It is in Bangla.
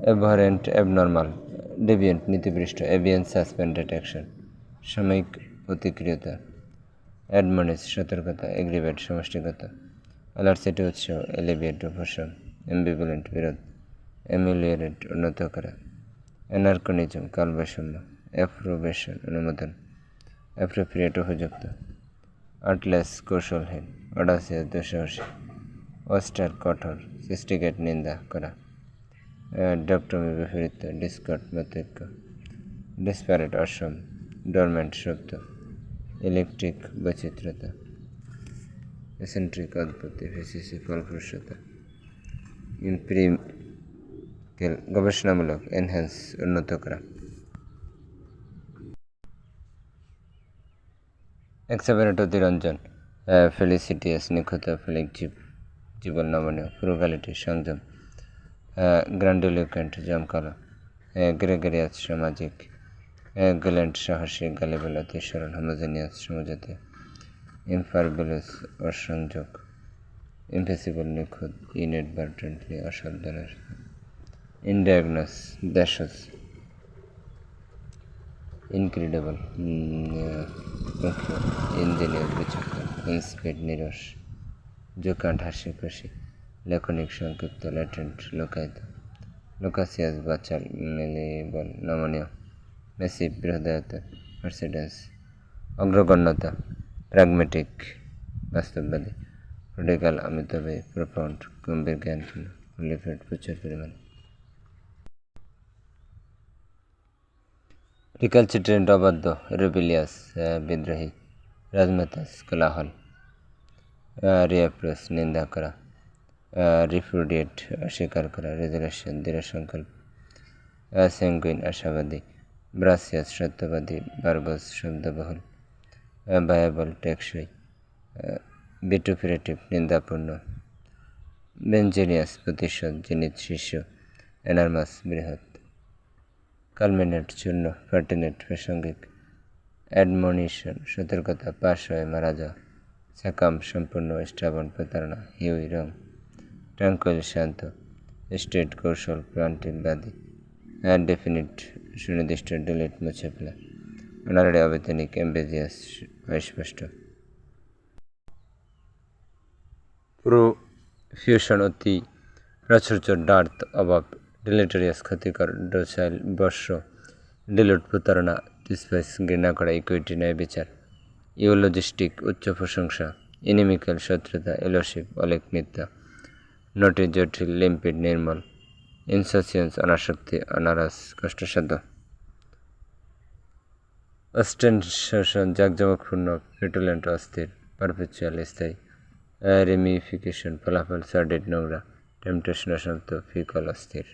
অ্যাবহরেন্ট, অ্যাবনর্মাল, ডেভিয়েন্ট, নীতিপৃষ্ঠ, এভিয়েন্ট, সাসপেন্ডেড অ্যাকশন, সাময়িক প্রতিক্রিয়তা, অ্যাডমনিশ, সতর্কতা, এগ্রিভেট, সমষ্টিগত, অ্যালার্সিটি, উৎসাহ, এলিভিয়েট, উপশম, অ্যাম্বিভ্যালেন্ট, বিরোধ, অ্যামিলিয়ারেট, উন্নত করা, অ্যানার্কনিজম, কালবৈষম্য, অ্যাপ্রোবেশন, অনুমোদন, অ্যাপ্রোপ্রিয়েট, উপযুক্ত, আর্টলেস, কৌশলহীন, অডাসিয়াস, দুঃসাহসী, অস্টার, কঠোর, সিস্টিকেট, নিন্দা করা, ডক্টমি, বিপরীত, ডিসকট, পার্থক্য, ডিসপ্যারেট, অসম, ডরমেন্ট, সুপ্ত, ইলেকট্রিক, বৈচিত্র্যতা, এসেন্ট্রিক, অদ্ভুত, এফিসিসি, ফলপ্রসূতা, ইম্পিরিক্যাল, গবেষণামূলক, এনহ্যান্স, উন্নত করা, এক্সাপারেট, অতিরঞ্জন, ফেলিসিটিয়াস, নিখুঁত, ফেলিক, জীবন, নমনীয়, ফ্রুগালিটি, সংযম, গ্র্যান্ডিলোকুয়েন্ট, জমকালো, গ্রেগরিয়াস, সামাজিক, গ্যালেন্ট, সাহসী, গালিবেল, অতি সরল, হোমোজেনিয়াস, সমজাতীয়, ইনফারবিলস, অসংযোগ, ইম্পসিবল, নিখুঁত, ইনএডভার্টেন্টলি, অসাবধানের, ইনডায়াগনোস, দেশজ, ইনক্রেডিবল, ইঞ্জিনিয়ার, বিচক্ষণ, ইনস্পিড, নিরস, জোকান্ট, হাসি খুশি, লেখনিক, সংক্ষিপ্ত, ল্যাটেন্ট, লোকায়িত, লোকাসিয়াস, বাচাল, মেলেবল, নমনীয়, মেসিভ, বৃহদায়ত, মার্সিডেন্স, অগ্রগণ্যতা, প্র্যাগমেটিক, বাস্তববাদী, প্রডিগাল, অমিতব্যয়ী, প্রোফাউন্ড, গম্ভীর, জ্ঞানপূর্ণ, প্রলিফেট, প্রচুর পরিমাণে, রিকালচিট্রেন্ট, অবাধ্য, রেবিলিয়াস, বিদ্রোহী, রাজমাতাস, কোলাহল, রিঅ্যাপ্রোচ, নিন্দা করা, রিফ্রুডিয়েট, অস্বীকার করা, রেজুলেশন, দৃঢ় সংকল্প, স্যাঙ্গুইন, আশাবাদী, ব্রাসিয়াস, সত্যবাদী, বার্বস, শব্দবহুল, ভায়াবল, টেকসই, ভিটুফিরেটিভ, নিন্দাপূর্ণ, বেঞ্জেনিয়াস, প্রতিশোধ, জিনিত, শিষ্য, এনার্মাস, বৃহৎ, কালমিনেট, চূর্ণ, পার্টিনেট, প্রাসঙ্গিক, অ্যাডমনিশন, সতর্কতা, পাশ হয়ে মারা যাওয়া, সাকাম, সম্পূর্ণ, স্টাবন, প্রতারণা, হিউই, রং, ট্রাঙ্কুইল, শান্ত, স্টেট, কৌশল, প্রান্তিক, বাদী, ডেফিনিট, সুনির্দিষ্ট, ডিলিট, মুছে ফেলা, অনারারি, অবৈতনিক, অ্যাম্বিজিয়াস, অস্পষ্ট, প্রোফিউশন, অতি প্রাচুর্য, ডার্থ, অভাব, ডিলিটেরিয়াস, ক্ষতিকর, ডোসাইল, বর্ষ, ডিলুট, প্রতারণা, ডিসপাইস, ঘৃণা করা, ইকুইটি, ন্যায় বিচার, ইউলজিস্টিক, উচ্চ প্রশংসা, ইনিমিক্যাল, শত্রুতা, এলোশিপ, অলেক, মিথ্যা, নটি, জটিল, লিম্পিড, নির্মল, ইনসাসিয়েন্স, অনাসক্তি, অনারাস, কষ্টসাধ্য, অস্টেনশন, জাঁকজমকপূর্ণ, ফিটুলেন্ট, অস্থির, পারপেচুয়াল, স্থায়ী, রেমিফিকেশন, ফলাফল, সার্ডিড, নোংরা, টেম্পটেশন, অসন্ত, ফিকল, অস্থির।